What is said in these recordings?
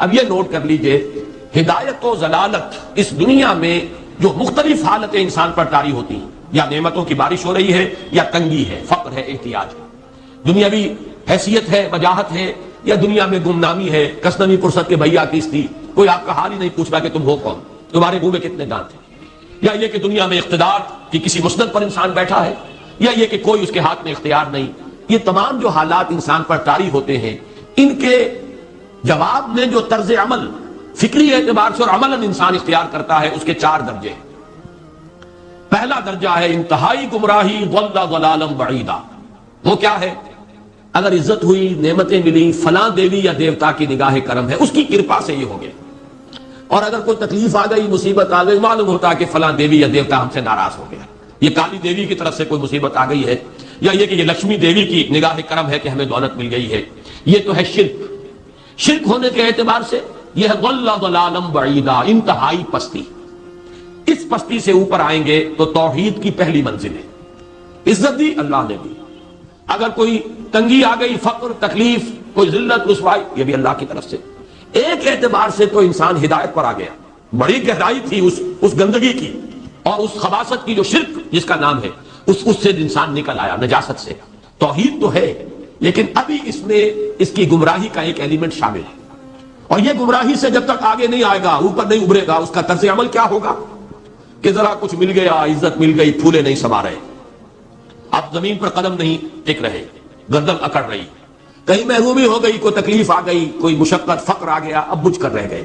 اب یہ نوٹ کر لیجئے، ہدایت و ضلالت اس دنیا میں جو مختلف حالتیں انسان پر طاری ہوتی ہیں، یا نعمتوں کی بارش ہو رہی ہے، یا تنگی ہے، فقر ہے، احتیاج ہے، دنیاوی حیثیت ہے، وجاہت ہے، یا دنیا میں گمنامی ہے، کسنوی پرست کے بھیا کس تھی، کوئی آپ کا حال ہی نہیں پوچھ رہا کہ تم ہو کون، تمہارے منہ میں کتنے دانت ہیں، یا یہ کہ دنیا میں اقتدار کی کسی مسند پر انسان بیٹھا ہے، یا یہ کہ کوئی اس کے ہاتھ میں اختیار نہیں۔ یہ تمام جو حالات انسان پر طاری ہوتے ہیں، ان کے جواب میں جو طرز عمل فکری اعتبار سے اور عملاً انسان اختیار کرتا ہے، اس کے 4 درجے ہیں۔ پہلا درجہ ہے انتہائی گمراہی، ضل ضلالا بعیدا۔ وہ کیا ہے؟ اگر عزت ہوئی، نعمتیں ملی، فلاں دیوی یا دیوتا کی نگاہ کرم ہے، اس کی کرپا سے یہ ہو گیا، اور اگر کوئی تکلیف آ گئی، مصیبت آ گئی، معلوم ہوتا ہے کہ فلاں دیوی یا دیوتا ہم سے ناراض ہو گیا، یہ کالی دیوی کی طرف سے کوئی مصیبت آ گئی ہے، یا یہ کہ یہ لکشمی دیوی کی نگاہ کرم ہے کہ ہمیں دولت مل گئی ہے۔ یہ تو ہے شرک۔ شرک ہونے کے اعتبار سے یہ ہے ضل ضلالا بعیدا، انتہائی پستی۔ اس پستی سے اوپر آئیں گے تو توحید کی پہلی منزل ہے۔ عزت دی اللہ نے دی، اگر کوئی تنگی آ گئی، فقر، تکلیف، کوئی ذلت، رسوائی، یہ بھی اللہ کی طرف سے۔ ایک اعتبار سے تو انسان ہدایت پر آ گیا، بڑی گہرائی تھی اس گندگی کی اور اس خباثت کی جو شرک جس کا نام ہے، اس سے انسان نکل آیا، نجاست سے۔ توحید تو ہے، لیکن ابھی اس میں اس کی گمراہی کا ایک ایلیمنٹ شامل ہے، اور یہ گمراہی سے جب تک آگے نہیں آئے گا، اوپر نہیں ابھرے گا، اس کا طرز عمل کیا ہوگا کہ ذرا کچھ مل گیا، عزت مل گئی، پھولے نہیں سما رہے، اب زمین پر قدم نہیں ٹک رہے، گردن اکڑ رہی، کہیں محرومی ہو گئی، کوئی تکلیف آ گئی، کوئی مشقت، فقر آ گیا، اب بجھ کر رہ گئے۔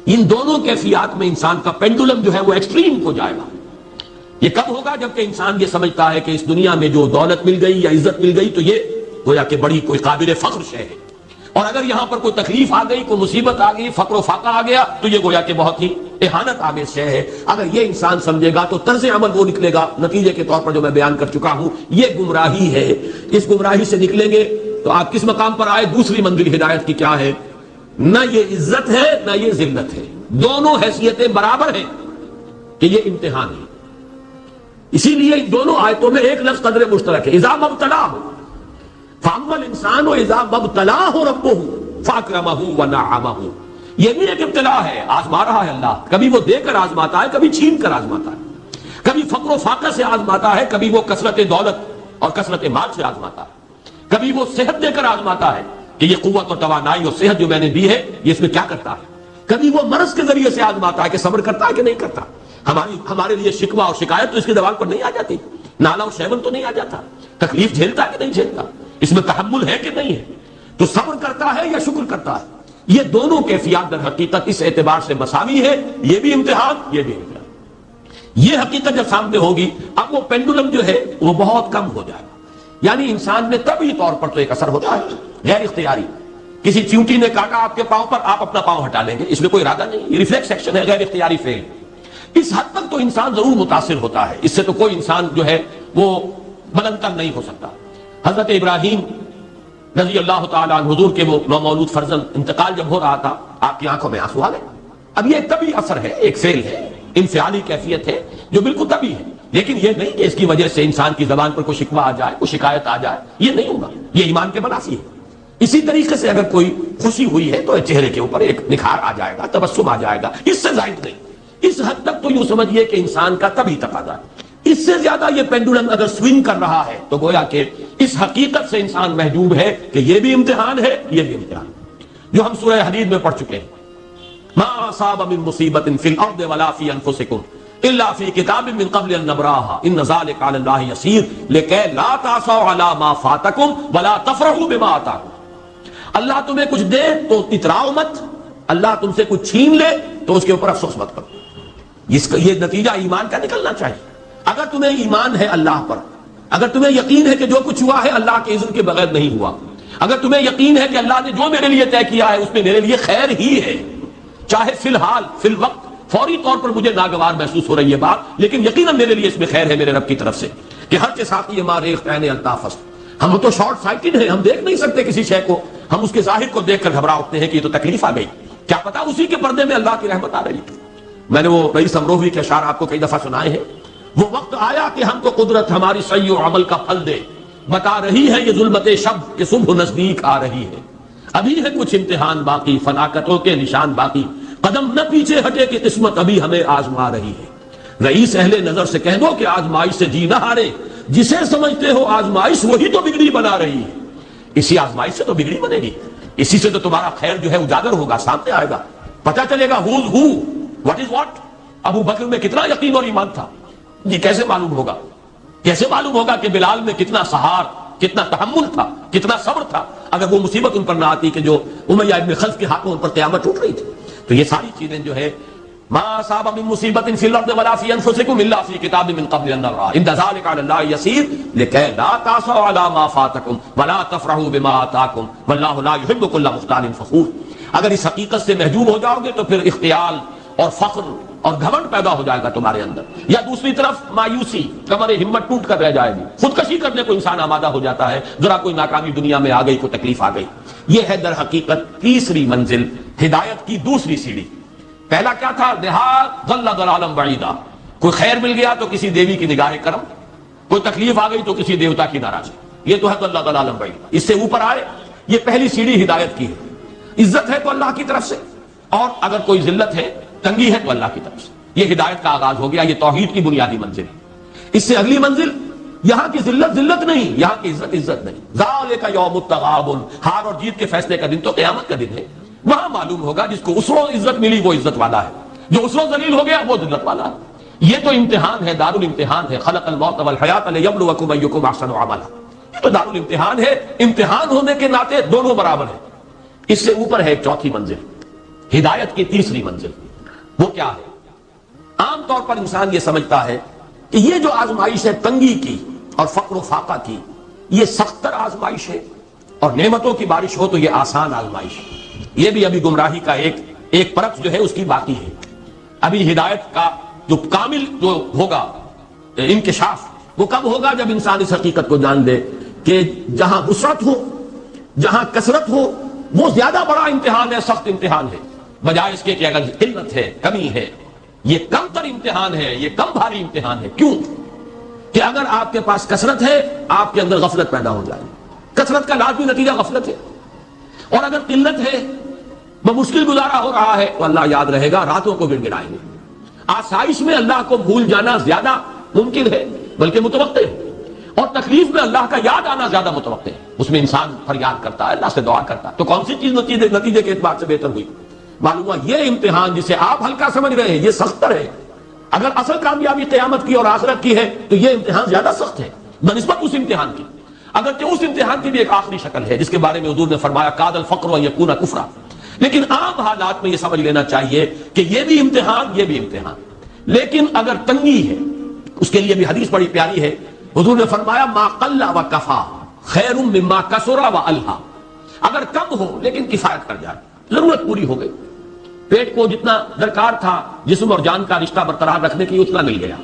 ان دونوں کیفیات میں انسان کا پینڈولم جو ہے وہ ایکسٹریم کو جائے گا۔ یہ کب ہوگا؟ جبکہ انسان یہ سمجھتا ہے کہ اس دنیا میں جو دولت مل گئی یا عزت مل گئی تو یہ گویا کہ بڑی کوئی قابل فخر شے ہے، اور اگر یہاں پر کوئی تکلیف آ گئی، کوئی مصیبت آ گئی، فقر و فاقہ آ گیا تو یہ گویا کہ بہت ہی اہانت آمیز شے ہے۔ اگر یہ انسان سمجھے گا تو طرز عمل وہ نکلے گا نتیجے کے طور پر جو میں بیان کر چکا ہوں، یہ گمراہی ہے۔ اس گمراہی سے نکلیں گے تو آپ کس مقام پر آئے؟ دوسری منزل ہدایت کی کیا ہے؟ نہ یہ عزت ہے نہ یہ ذلت ہے، دونوں حیثیتیں برابر ہیں کہ یہ امتحان ہے۔ اسی لیے ان دونوں آیتوں میں ایک لفظ قدر مشترک ہے، اذا مبتلاہ، فاما الانسان اذا مبتلاہ ربہ فاکرمہ ونعمہ۔ یہ بھی ایک ابتلا ہے، آزما رہا ہے اللہ، کبھی وہ دے کر آزماتا ہے، کبھی چھین کر آزماتا ہے، کبھی فقر و فاقہ سے آزماتا ہے، کبھی وہ کثرت دولت اور کثرت مال سے آزماتا ہے، کبھی وہ صحت دے کر آزماتا ہے کہ یہ قوت اور توانائی اور صحت جو میں نے دی ہے یہ اس میں کیا کرتا ہے، کبھی وہ مرض کے ذریعے سے آزماتا ہے کہ صبر کرتا ہے کہ نہیں کرتا۔ ہمارے لیے شکوہ اور شکایت تو اس کی زبان پر نہیں آ جاتی، نالا اور شیون تو نہیں آ جاتا، تکلیف جھیلتا ہے کہ نہیں جھیلتا، اس میں تحمل ہے کہ نہیں ہے، تو صبر کرتا ہے یا شکر کرتا ہے۔ یہ دونوں کیفیات در حقیقت اس اعتبار سے مساوی ہے، یہ بھی امتحان، یہ بھی امتحان۔ یہ حقیقت جب سامنے ہوگی، اب وہ پینڈولم جو ہے وہ بہت کم ہو جائے گا، یعنی انسان میں طبعی طور پر تو ایک اثر ہوتا ہے غیر اختیاری، کسی چیونٹی نے کاٹا آپ کے پاؤں پر، آپ اپنا پاؤں ہٹا لیں گے، اس میں کوئی ارادہ نہیں، یہ ریفلیکس ایکشن ہے، غیر اختیاری فعل۔ اس حد تک تو انسان ضرور متاثر ہوتا ہے، اس سے تو کوئی انسان جو ہے وہ بلند تر نہیں ہو سکتا۔ حضرت ابراہیم رضی اللہ تعالیٰ عنہ، حضور کے وہ نومولود فرزند، انتقال جب ہو رہا تھا، آپ کی آنکھوں میں آنسو آ گئے۔ اب یہ ایک طبعی اثر ہے، ایک فعل ہے، انفعالی کیفیت ہے جو بالکل طبعی ہے، لیکن یہ نہیں کہ اس کی وجہ سے انسان کی زبان پر کوئی شکوہ آ جائے، کوئی شکایت آ جائے، یہ نہیں ہوگا، یہ ایمان کے منافی ہے۔ اسی طریقے سے اگر کوئی خوشی ہوئی ہے تو چہرے کے اوپر ایک نکھار آ جائے گا، تبسم آ جائے گا، اس سے زائد نہیں۔ اس حد تک تو یوں سمجھیے کہ انسان کا طبعی تقاضا ہے۔ اس سے زیادہ یہ پینڈولم اگر سوئنگ کر رہا ہے تو گویا کہ اس حقیقت سے انسان محجوب ہے کہ یہ بھی امتحان ہے، یہ بھی امتحان ہے، جو ہم سورہ حدید میں پڑھ چکے ہیں۔ ما اصاب من مصیبت فی الارض ولا فی انفسکم الا فی کتاب من قبل ان نبراها ان ذلک علی اللہ یسیر لکی لا تعصوا علی ما فاتکم ولا تفرحوا بما آتاکم۔ اللہ تمہیں کچھ دے تو اتراؤ مت، اللہ تم سے کچھ چھین لے تو اس کے اوپر افسوس مت کرو۔ یہ نتیجہ ایمان کا نکلنا چاہیے۔ اگر تمہیں ایمان ہے اللہ پر، اگر تمہیں یقین ہے کہ جو کچھ ہوا ہے اللہ کے اذن کے بغیر نہیں ہوا، اگر تمہیں یقین ہے کہ اللہ نے جو میرے لیے طے کیا ہے اس میں میرے لیے خیر ہی ہے، چاہے فی الحال فی الوقت فوری طور پر مجھے ناگوار محسوس ہو رہی ہے بات، لیکن یقیناً میرے لیے اس میں خیر ہے میرے رب کی طرف سے، کہ ہر کے ساتھ یہ ماریخ عین الطاف است۔ ہم تو شارٹ سائٹڈ ہیں، ہم دیکھ نہیں سکتے کسی شے کو، ہم اس کے ظاہر کو دیکھ کر گھبرا اٹھتے ہیں کہ یہ تو تکلیف آ گئی، کیا پتا اسی کے پردے میں اللہ کی رحمت آ رہی ہے۔ میں نے وہ رئیس امروہوی کے اشعار آپ کو کئی دفعہ سنائے ہیں۔ وہ وقت آیا کہ ہم کو قدرت ہماری سعی و عمل کا پھل دے، بتا رہی ہے یہ ظلمت شب کہ صبح نزدیک آ رہی ہے۔ ابھی ہے کچھ امتحان باقی، فلاکتوں کے نشان باقی، قدم نہ پیچھے ہٹے کہ قسمت ابھی ہمیں آزما رہی ہے۔ رئیس اہل نظر سے کہہ دو کہ آزمائش سے جی نہ ہارے، جسے سمجھتے ہو آزمائش وہی تو بگڑی بنا رہی ہے۔ اسی آزمائش سے تو بگڑی بنے گی، اسی سے تو تمہارا خیر جو ہے اجاگر ہوگا، سامنے آئے گا، پتہ چلے گا who's who، what is what۔ ابو بکر میں کتنا یقین اور ایمان تھا، یہ کیسے معلوم ہوگا؟ کیسے معلوم ہوگا کہ بلال میں کتنا سہار، کتنا تحمل تھا، کتنا صبر تھا، اگر وہ مصیبت ان پر نہ آتی کہ جو امیہ ابن خلف کے ہاتھوں ان پر قیامت ٹوٹ رہی تھی۔ تو یہ ساری چیزیں جو ہے ما اصاب من مصیبت فی الارض ولا فی انفسکم الا فی کتاب من قبل ان نبرأ ان ذلک علی اللہ یسیر لکی لا تأسوا علی ما فاتکم ولا تفرحوا بما آتاکم واللہ لا یحب کل مختال فخور۔ اگر اس حقیقت سے محجوب ہو جاؤ گے تو پھر اختیال اور فخر اور گھمنڈ پیدا ہو جائے گا تمہارے اندر، یا دوسری طرف مایوسی، کمر ہمت ٹوٹ کر رہ جائے گی، خودکشی کرنے کو انسان آمادہ ہو جاتا ہے، ذرا کوئی ناکامی دنیا میں آ گئی، کوئی تکلیف آ گئی۔ یہ ہے در حقیقت تیسری منزل، ہدایت کی دوسری سیڑھی۔ پہلا کیا تھا؟ دیہات ضل ضلالا بعیدا، کوئی خیر مل گیا تو کسی دیوی کی نگاہ کرم، کوئی تکلیف آ گئی تو کسی دیوتا کی ناراضی، یہ تو ہے ضل ضلالا بعیدا۔ اس سے اوپر آئے، یہ پہلی سیڑھی ہدایت کی ہے۔ عزت ہے تو اللہ کی طرف سے، اور اگر کوئی ذلت ہے، تنگی ہے تو اللہ کی طرف سے۔ یہ ہدایت کا آغاز ہو گیا، یہ توحید کی بنیادی منزل ہے۔ اس سے اگلی منزل، یہاں کی ذلت ذلت نہیں، یہاں کی عزت عزت نہیں۔ ذالک یوم التغابن، ہار اور جیت کے فیصلے کا دن تو قیامت کا دن ہے۔ وہاں معلوم ہوگا جس کو اسرو عزت ملی وہ عزت والا ہے، جو اسرو ذلیل ہو گیا وہ ذلت والا ہے۔ یہ تو امتحان ہے، دارالامتحان ہے۔ خلق الموت والحیات لیبلوکم ایکم احسن عملا، یہ تو دارالامتحان ہے۔ امتحان ہونے کے ناطے دونوں برابر ہیں۔ اس سے اوپر ہے ایک چوتھی منزل، ہدایت کی تیسری منزل۔ وہ کیا ہے؟ عام طور پر انسان یہ سمجھتا ہے کہ یہ جو آزمائش ہے تنگی کی اور فقر و فاقہ کی، یہ سخت تر آزمائش ہے، اور نعمتوں کی بارش ہو تو یہ آسان آزمائش ہے۔ یہ بھی ابھی گمراہی کا ایک پرت جو ہے اس کی باقی ہے۔ ابھی ہدایت کا جو کامل جو ہوگا انکشاف، وہ کب ہوگا؟ جب انسان اس حقیقت کو جان لے کہ جہاں وسعت ہو، جہاں کثرت ہو، وہ زیادہ بڑا امتحان ہے، سخت امتحان ہے، بجائے اس کے کہ اگر قلت ہے، کمی ہے، یہ کم تر امتحان ہے، یہ کم بھاری امتحان ہے۔ کیوں؟ کہ اگر آپ کے پاس کثرت ہے، آپ کے اندر غفلت پیدا ہو جائے گی، کثرت کا لازمی نتیجہ غفلت ہے۔ اور اگر قلت ہے، بمشکل گزارا ہو رہا ہے، تو اللہ یاد رہے گا، راتوں کو گڑ گڑائیں گے۔ آسائش میں اللہ کو بھول جانا زیادہ ممکن ہے، بلکہ متوقع ہے، اور تکلیف میں اللہ کا یاد آنا زیادہ متوقع ہے۔ اس میں انسان فریاد کرتا ہے، اللہ سے دعا کرتا ہے، تو کون سی چیز نتیجے کے اعتبار سے بہتر ہوئی؟ معلوم ہوا یہ امتحان جسے آپ ہلکا سمجھ رہے ہیں یہ سخت ہے۔ اگر اصل کامیابی قیامت کی اور آخرت کی ہے تو یہ امتحان زیادہ سخت ہے بنسبت اس امتحان کی، اگرچہ اس امتحان کی بھی ایک آخری شکل ہے جس کے بارے میں حضور نے فرمایا کاد الفقر ان یکون کفرا۔ لیکن عام حالات میں یہ سمجھ لینا چاہیے کہ یہ بھی امتحان، یہ بھی امتحان۔ لیکن اگر تنگی ہے، اس کے لیے بھی حدیث بڑی پیاری ہے، حضور نے فرمایا ما قل و کفا خیر مما کثر و الہا، اگر کم ہو لیکن کفایت کر جائے، ضرورت پوری ہو گئی، پیٹ کو جتنا درکار تھا جسم اور جان کا رشتہ برقرار رکھنے کے لیے اتنا مل گیا،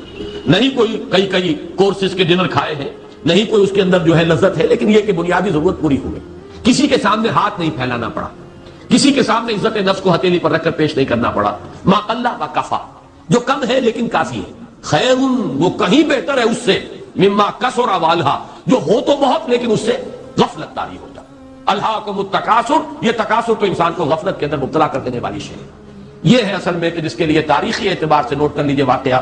نہیں کوئی کئی کورسز کے ڈنر کھائے ہیں، نہیں کوئی اس کے اندر جو ہے لذت ہے، لیکن یہ کہ بنیادی ضرورت پوری ہو گئی، کسی کے سامنے ہاتھ نہیں پھیلانا پڑا، کسی کے سامنے عزت نفس کو ہتھیلی پر رکھ کر پیش نہیں کرنا پڑا۔ ما قل و کفا، جو کم ہے لیکن کافی ہے، خیر وہ کہیں بہتر ہے اس سے مما کثر و الہا، جو ہو تو بہت لیکن اس سے غفلت طاری ہو جائے۔ الہاکم التکاثر، یہ تکاثر تو انسان کو غفلت کے اندر مبتلا کر دینے والی شے ہے۔ یہ ہے اصل میں کہ جس کے لیے تاریخی اعتبار سے نوٹ کر لیجئے واقعہ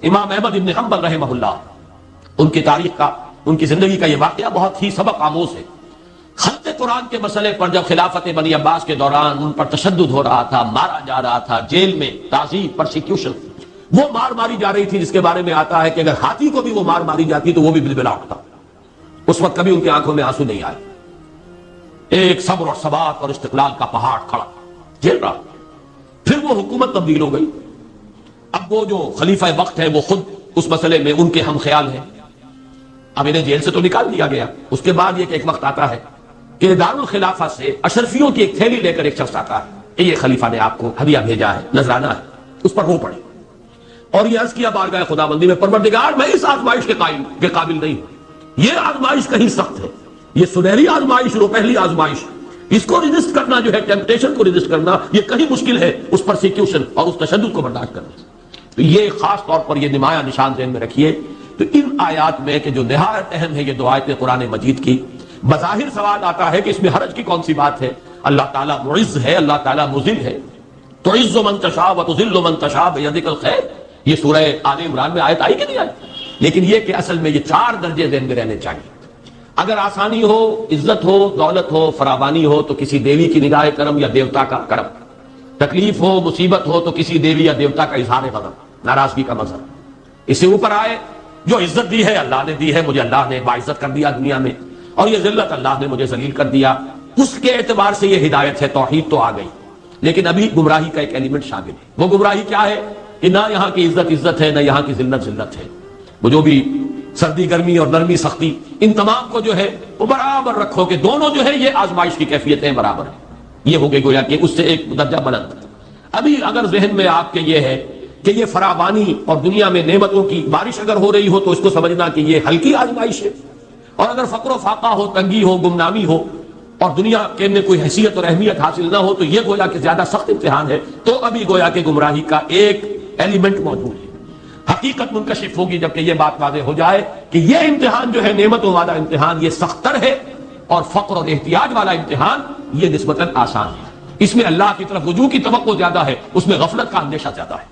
امام احمد ابن حنبل رحمہ اللہ، ان کی تاریخ کا، ان کی زندگی کا یہ واقعہ بہت ہی سبق آموز ہے۔ خلق قرآن کے مسئلے پر جب خلافت بنی عباس کے دوران ان پر تشدد ہو رہا تھا، مارا جا رہا تھا، جیل میں تعذیب، پرسیکیوشن، وہ مار ماری جا رہی تھی جس کے بارے میں آتا ہے کہ اگر ہاتھی کو بھی وہ مار ماری جاتی تو وہ بھی بلبلا اٹھتا۔ اس وقت کبھی ان کی آنکھوں میں آنسو نہیں آئے، ایک صبر اور ثبات اور استقلال کا پہاڑ کھڑا جھیل رہا۔ پھر وہ حکومت تبدیل ہو گئی، اب وہ جو خلیفہ وقت ہے وہ خود اس مسئلے میں ان کے ہم خیال ہیں، اب انہیں جیل سے تو نکال دیا گیا۔ اس کے بعد یہ کہ ایک وقت آتا ہے کہ دارالخلافہ سے اشرفیوں کی ایک تھیلی لے کر ایک شخص آتا ہے کہ یہ خلیفہ نے آپ کو ہدیہ بھیجا ہے، نذرانہ ہے، اس پر رو پڑے اور یہ عرض کیا بارگاہ خداوندی میں، پروردگار میں اس آزمائش کے قابل نہیں ہوں، یہ آزمائش کہیں سخت ہے، یہ سنہری آزمائش، رو پہلی آزمائش، اس کو ریزسٹ کرنا جو ہے، ٹیمپٹیشن کو ریزسٹ کرنا، یہ کہیں مشکل ہے اس پرسیکیوشن اور اس تشدد کو برداشت کرنا۔ تو یہ خاص طور پر یہ نمایاں نشان ذہن میں رکھیے۔ تو ان آیات میں کہ جو نہایت اہم ہے یہ دو آیتیں قرآن مجید کی، بظاہر سوال آتا ہے کہ اس میں حرج کی کون سی بات ہے؟ اللہ تعالیٰ معز ہے، اللہ تعالیٰ مذل ہے. تعز من تشاء وتذل من تشاء بیدک الخیر، یہ سورہ آل عمران میں آیت آئی کہ نہیں آئی؟ لیکن یہ کہ اصل میں یہ 4 درجے ذہن میں رہنے چاہیے. اگر آسانی ہو، عزت ہو، دولت ہو، فراوانی ہو تو کسی دیوی کی نگاہ کرم یا دیوتا کا کرم. تکلیف ہو، مصیبت ہو تو کسی دیوی یا دیوتا کا اظہار غضب، ناراضگی کا مظہر. اس سے اوپر آئے جو عزت دی ہے اللہ نے دی ہے، مجھے اللہ نے باعزت کر دیا دنیا میں، اور یہ ذلت اللہ نے مجھے ذلیل کر دیا، اس کے اعتبار سے یہ ہدایت ہے. توحید تو آ گئی، لیکن ابھی گمراہی کا ایک ایلیمنٹ شامل ہے. وہ گمراہی کیا ہے کہ نہ یہاں کی عزت ہے، نہ یہاں کی ذلت ہے. وہ جو بھی سردی گرمی اور نرمی سختی، ان تمام کو جو ہے وہ برابر رکھو کہ دونوں جو ہے یہ آزمائش کی کیفیتیں برابر ہیں. یہ ہو گئی گویا کہ اس سے ایک درجہ بلند. ابھی اگر ذہن میں آپ کے یہ ہے کہ یہ فراوانی اور دنیا میں نعمتوں کی بارش اگر ہو رہی ہو تو اس کو سمجھنا کہ یہ ہلکی آزمائش ہے، اور اگر فقر و فاقہ ہو، تنگی ہو، گمنامی ہو، اور دنیا کے میں کوئی حیثیت اور اہمیت حاصل نہ ہو تو یہ گویا کہ زیادہ سخت امتحان ہے. تو ابھی گویا کہ گمراہی کا ایک ایلیمنٹ موجود ہے. حقیقت منکشف ہوگی جبکہ یہ بات واضح ہو جائے کہ یہ امتحان جو ہے نعمتوں والا امتحان یہ سخت تر ہے، اور فقر اور احتیاج والا امتحان یہ نسبتاً آسان ہے. اس میں اللہ کی طرف رجوع کی توقع زیادہ ہے، اس میں غفلت کا اندیشہ زیادہ ہے.